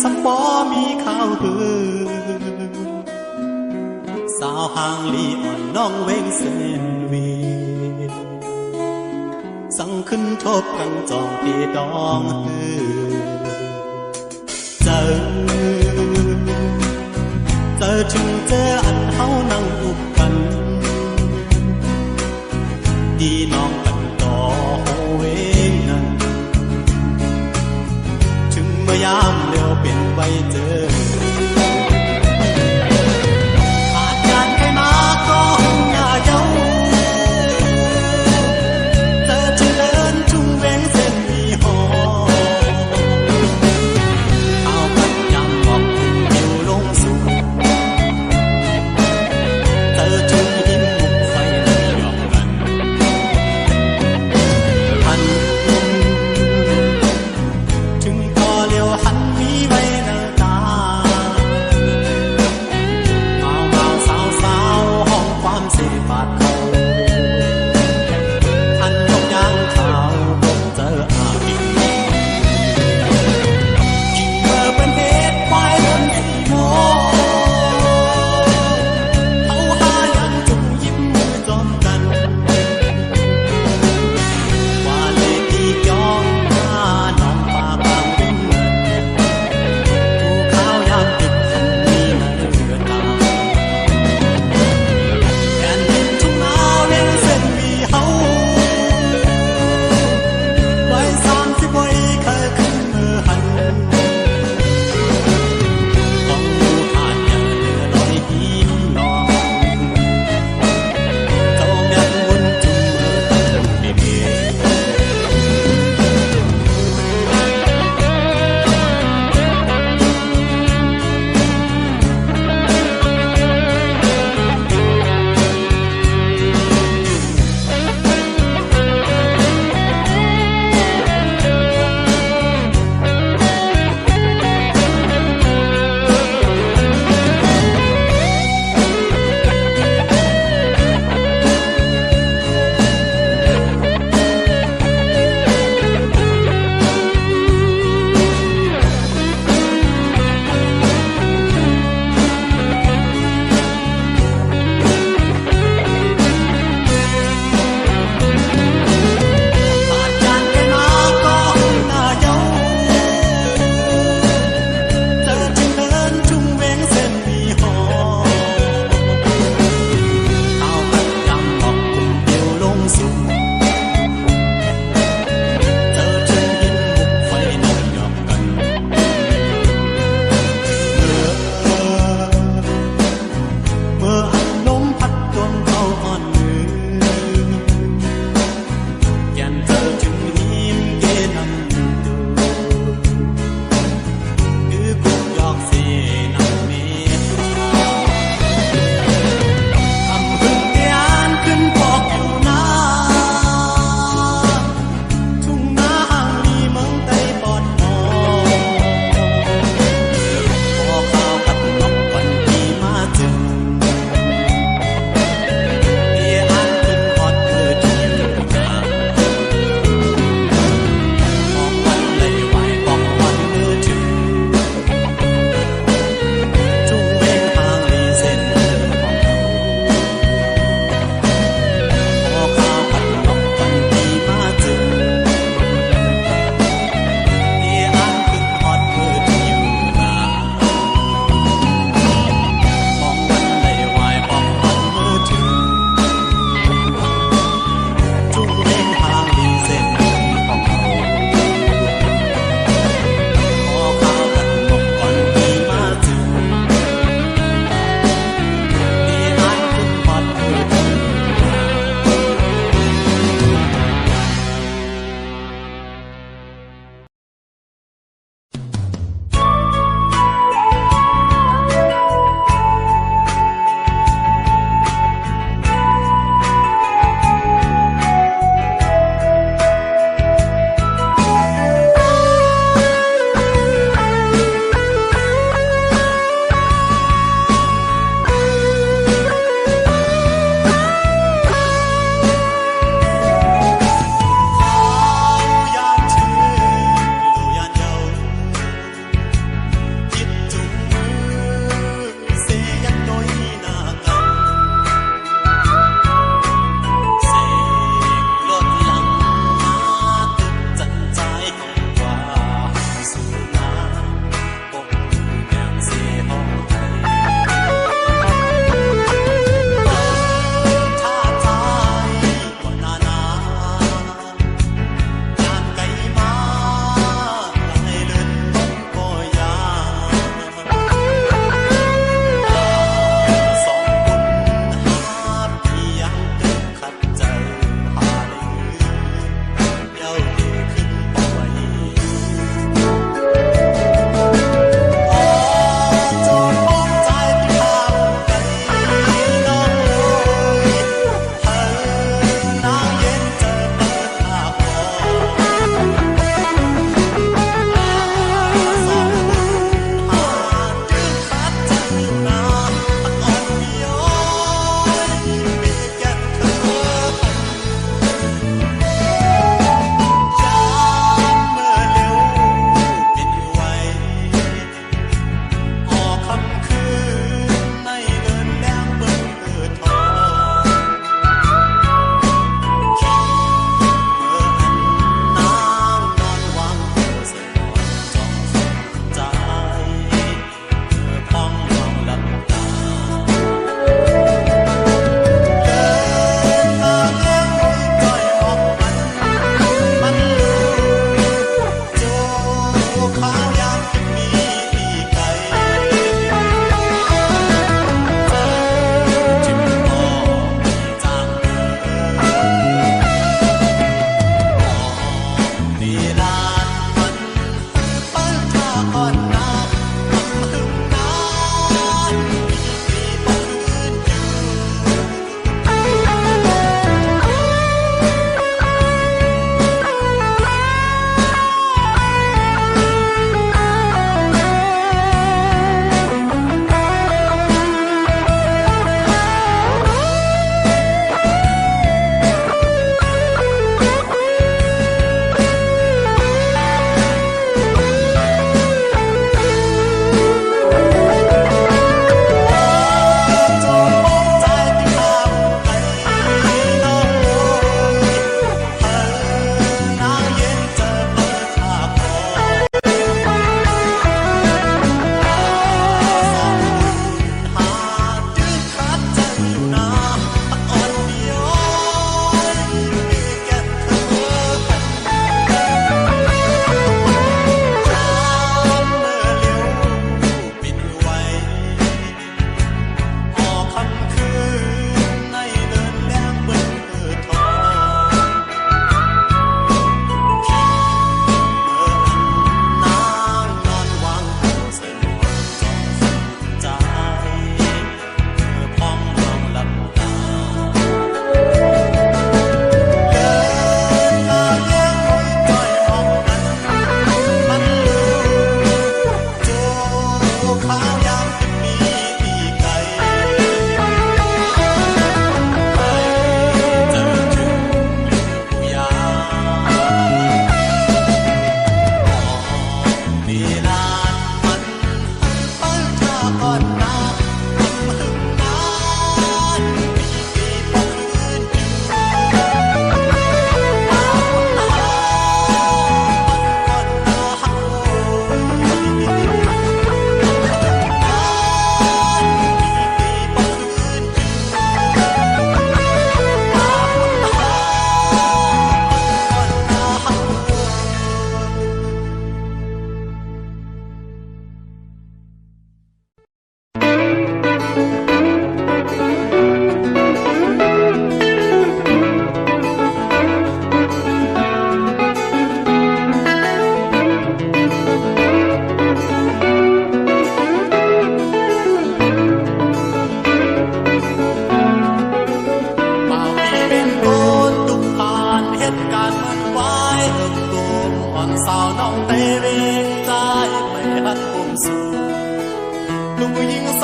สำบ่มีข่าวหือสาวห่างลีอ่อนน้องเวงเส้นวีสั่งขึ้นทบกันจองตีดองหือเจอถึงเจออันเฮานั่งอุบกันดีน้องกันต่อโหเวงนั้นถึงเมื่อยามเลี้ยวเป็นไว้เจอขาดการใครมาก็อย่าเย้าเธอเจริญชุ่มเวงเส้นมีหอเอากันยำบอกถึงอยู่ลงสู่เธอถึง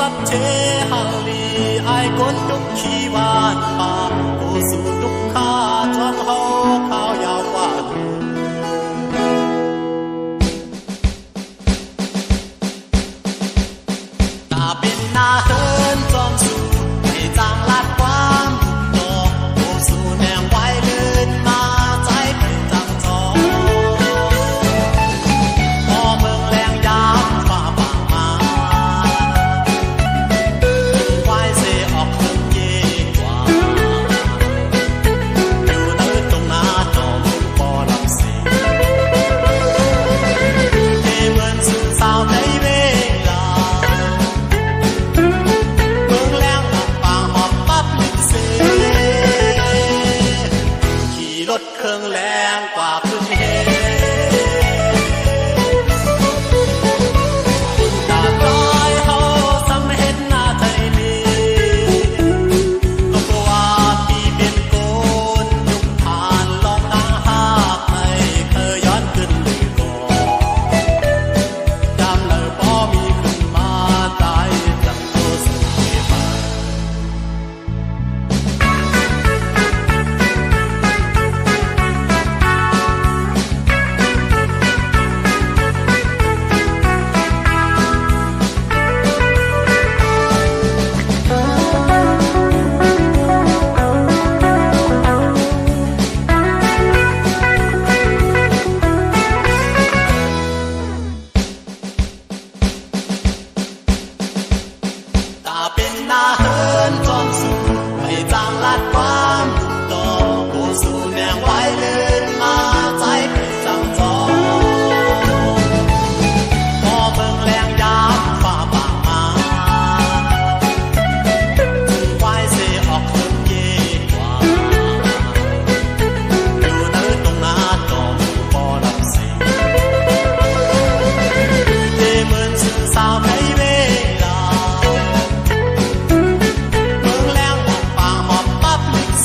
กับเชฮังลีไอ้คนทุกขี้วานป่าผู้สู่ทุกข้าช่องเฮาข้าวยาวกว่าตาเป็นหน้าเฮินจอมสู่ให้จางลาดความดอกผู้สู่แนวไว้เลื่นมาใจเป็นจังจอพอเมืองแรงยามฝ่าบางมาไว้เสออกถึงเย่กว่าอยู่เนื้อตรงหน้าจอมปอลำเสีเทเหมือนสู่สาวในเวลาเมืองแรงหอบปางหอบปั๊บลิกเสขี่รถเครื่องแรงกว่าขึ้นเฮตาลอยเฮาสำเห็นหน้าไทยนี้ก็เพราะว่าพี่เป็นโกนยุคผ่านลองทางหากให้เคยย้อนขึ้นเลยก่อนจำเลยพอมีขึ้นมาใจจังโตสุดเก็บ ตาเป็นหน้าเฮินจอมสู่ไม่จางลาดความต่อผู้สู่แนวไว้เลื่นมาใจเป็นจังจอพอเมืองแรงยามฝ่าบางมาถึงไว้เสออกถึงเย่กว่าอยู่เนื้อตรงหน้าจอมปอลำเสีเทเหมือนสื่อสาวในเวลาเมืองแรงหอบปางหอบปั๊บลิกเส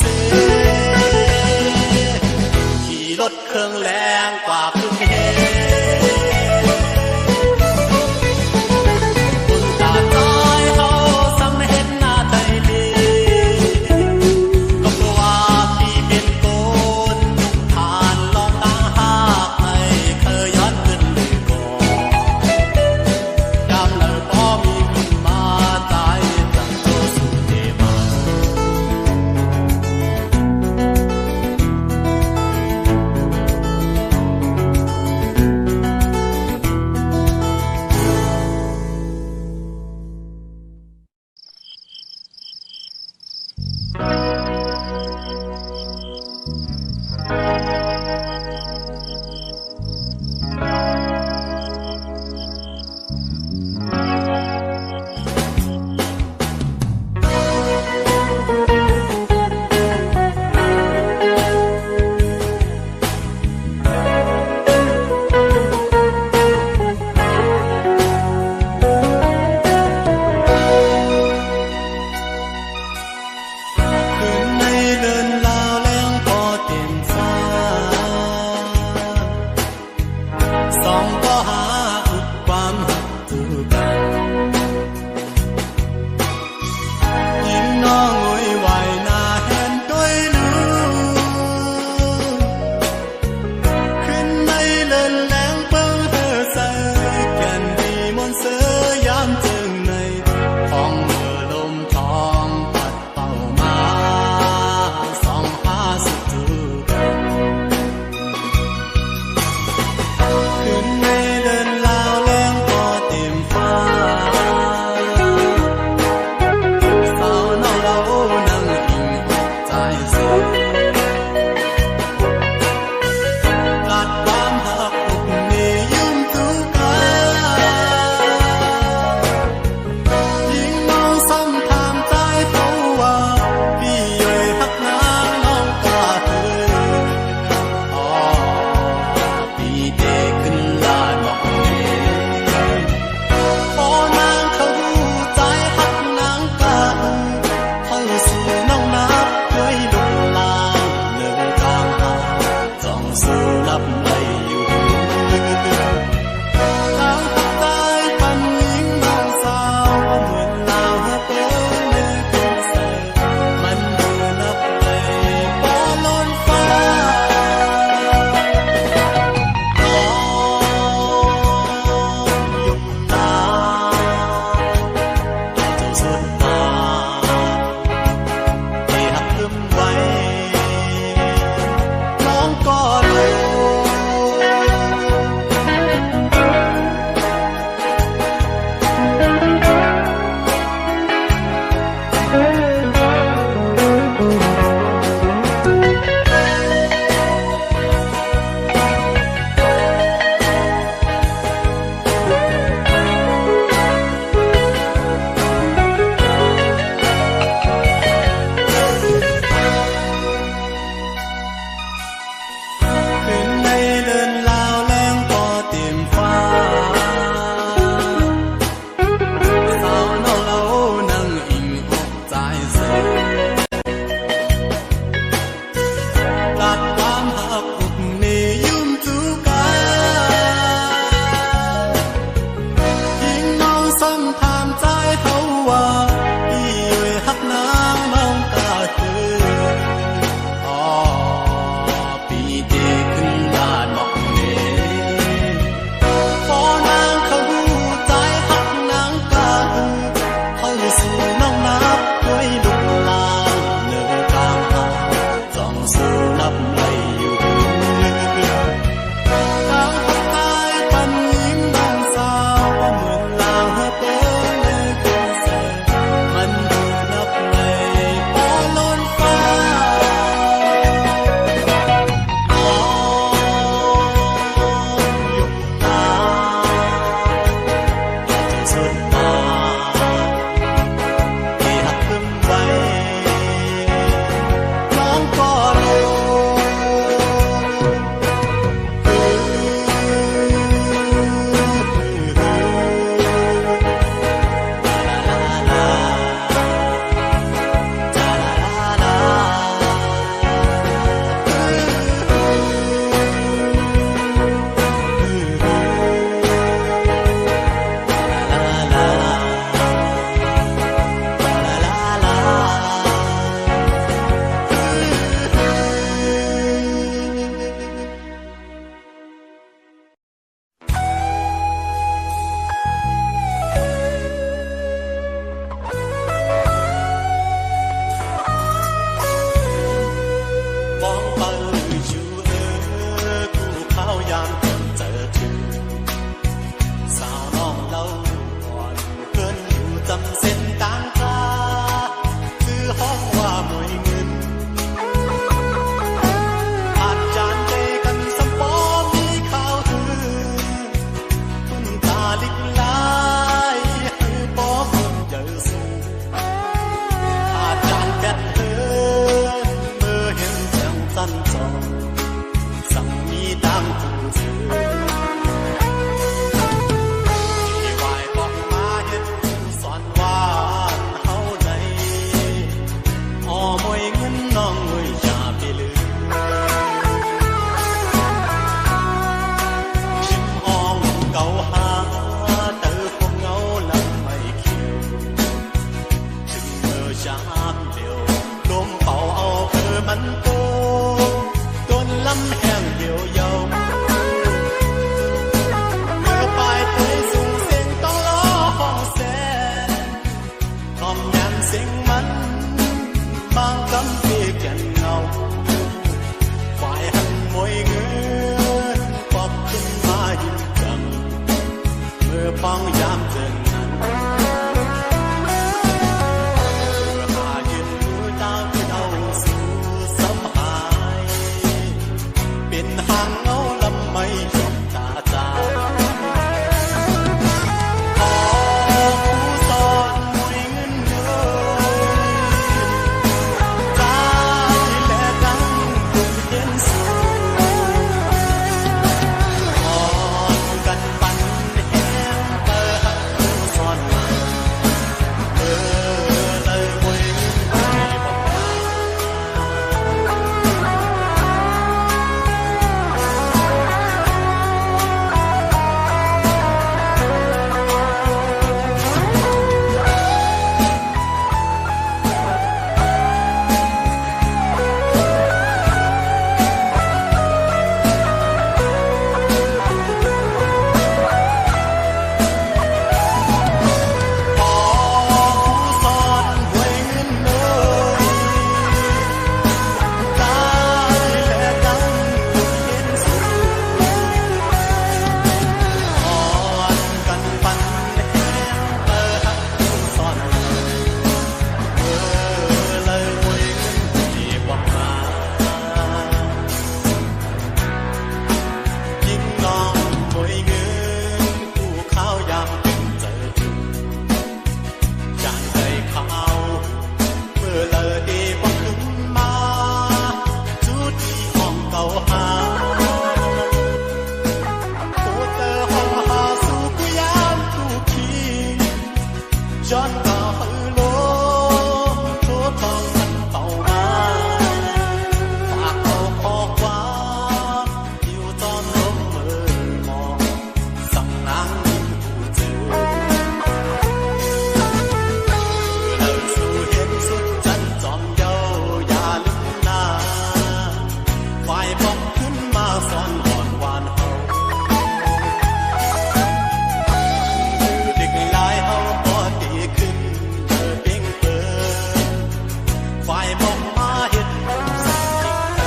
มันโกต้นลำแห้งเดียวเยาเมื่อปลายเตยสูงเสียงต้องล้อห้องแสนคอมยันเสียงมันบางคำที่แก่นเงาฝ่ายหันมวยเงินปอบขึ้นมายิ่งจังเมื่อฟังยามเดินนั้นห่างเงาลำไม่จบตาจาขอผู้สอนมวยเงินเงินใจและดังบุญเย็นสูอ่อนกันปันแห้งเปิดผู้สอนเลยมวยเงินไปบอกจอนก็ฮือโลโทษทองมันเป่ามาฝากเอาขอความอยู่ตอนลมมือมองสั่งนางยิ้มผู้เจอเราสู่เห็นสุดจันจอมเยาอย่าลืมหน้าฝ่ายบอกขึ้นมาสอนอ่อนหวานเฮาเด็กหลายเฮาฝ่ายมองมาเห็นสิ่งใด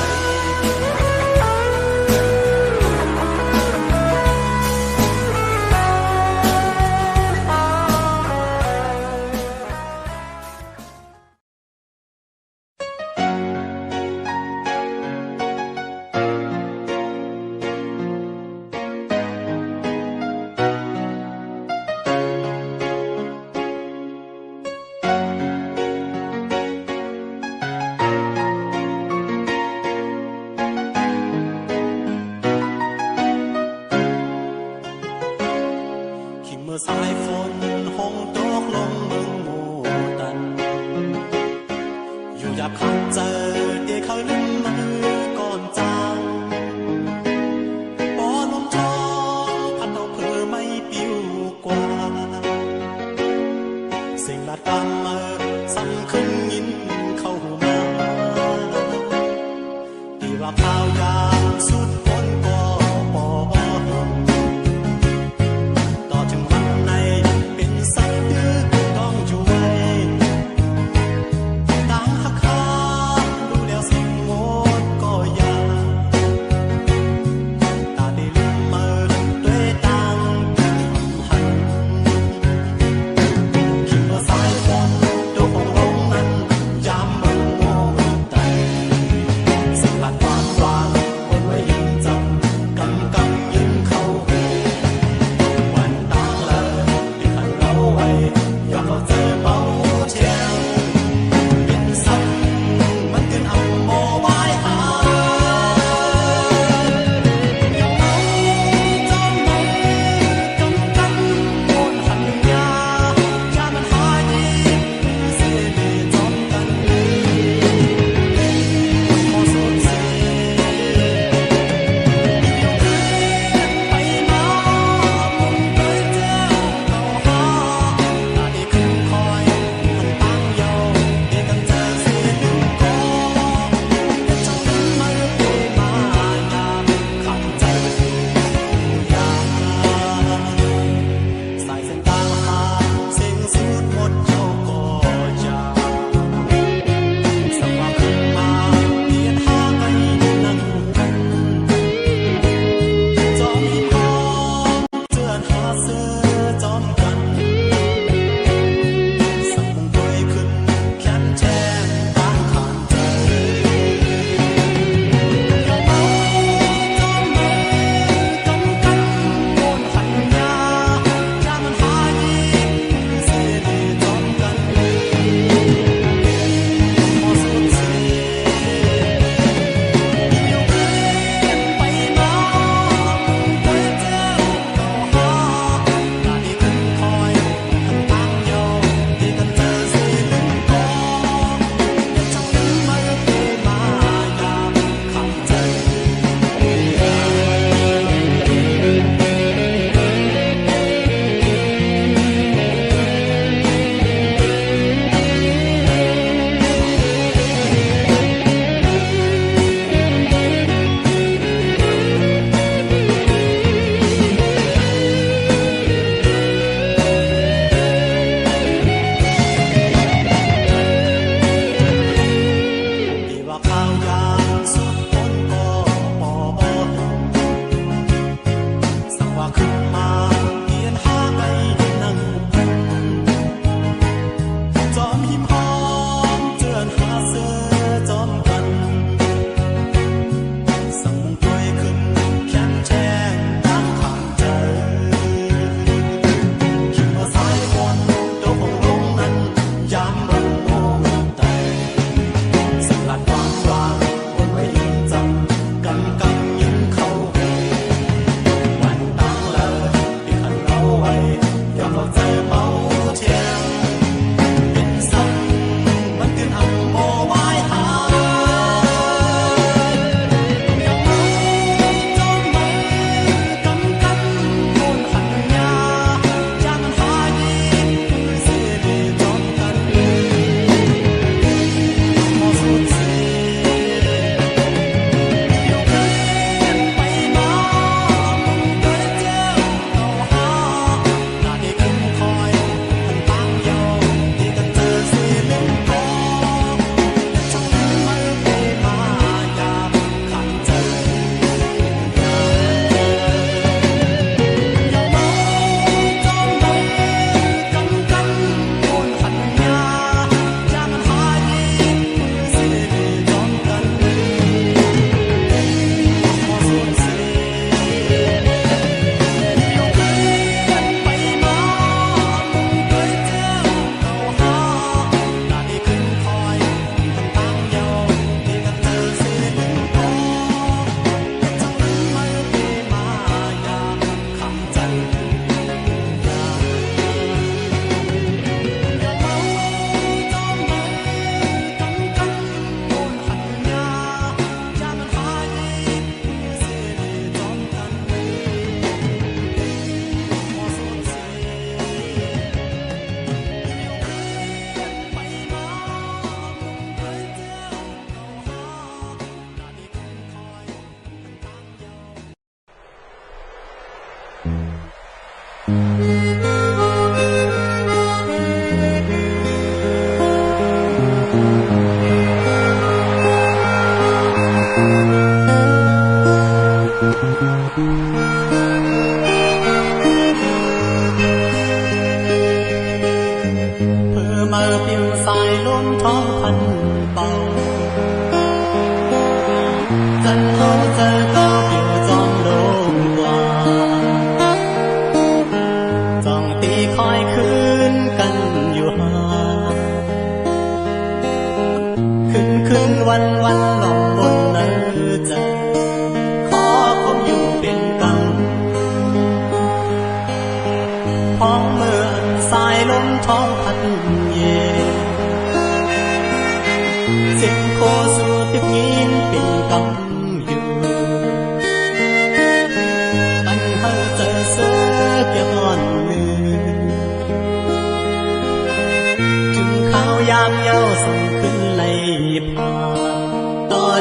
เมื่อสายฝนหงตกลงเมืองหมู่ตันอยู่หยาบคันเจอเดี๋ยวเขาลืมมือก่อนจางปอลมทองพัดเอาเพื่อไม่ปิวกว่าสิ่งลาดกำเมื่อซ้ำขึ้นยินเข้ามาดีว่าข้าวยางสุดฝนก็ปอต่อถึงวันในเป็นสัตว์ดื้อต้องอยู่ไว้ต่างหักขาดูแล้วสิ่งโมดก็ยากตาได้ลืมมือด้วยต่างกันหันคิดว่าสายฝนโด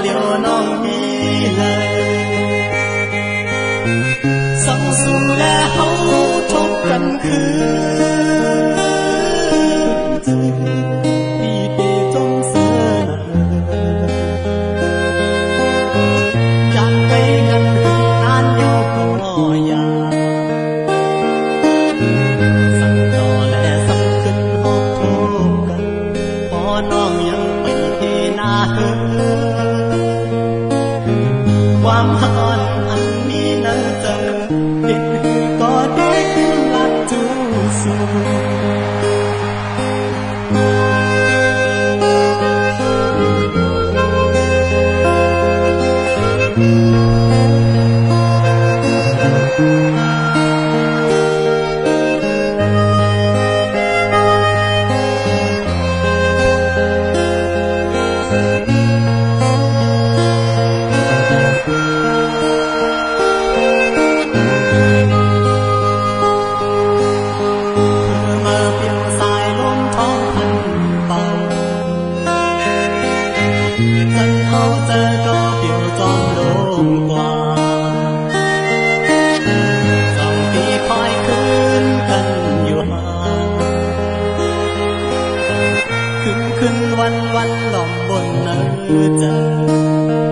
เดียวน้องมีเลยสังสู่และเฮาทบกันคืนพี่เปจงเสืออยากไปกันนานอยู่ก็อยากสั่งต่อและสั่งขึ้นหอบโทษกันพอน้องยังไปหน้าเฮอความหอนอันนี้นั้นจะเป็นก็ได้ลัดจูสูวันหล่อมบนนั้นจะ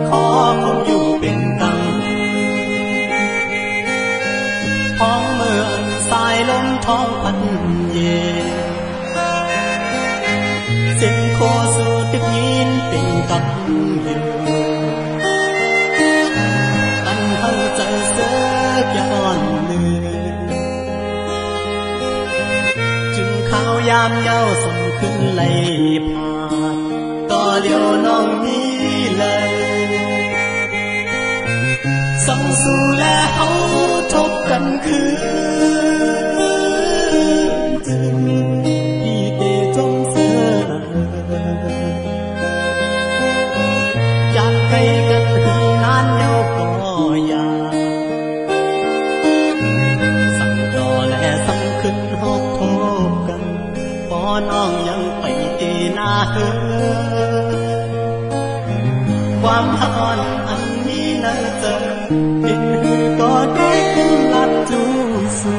ขอคงอยู่เป็นกังห้องเมื่อสายลมท้องพันเย็นเสียงโคสู่ติดยินเป็นกับอยู่ตั้งเฮาเจอเสือกย้อนลืมจึงข้าวยามเย้าส่งขึ้นไหลผ่านต่อเดียวน้องมีเลยสังสู่และเฮาทบกันคืนจึงพี่เตจงเสืออยากไกลกันนานเดียวก็อยากสั่งต่อและสั่งขึ้นหอบโทษกันพอน้องยังไปหน้าเฮอความหอนอันนี้นั้นจะเป็นก็ได้ลัดจูสู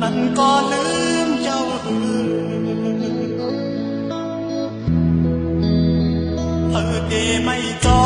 มันก็ลืมเจ้าเธอเกไม่จอ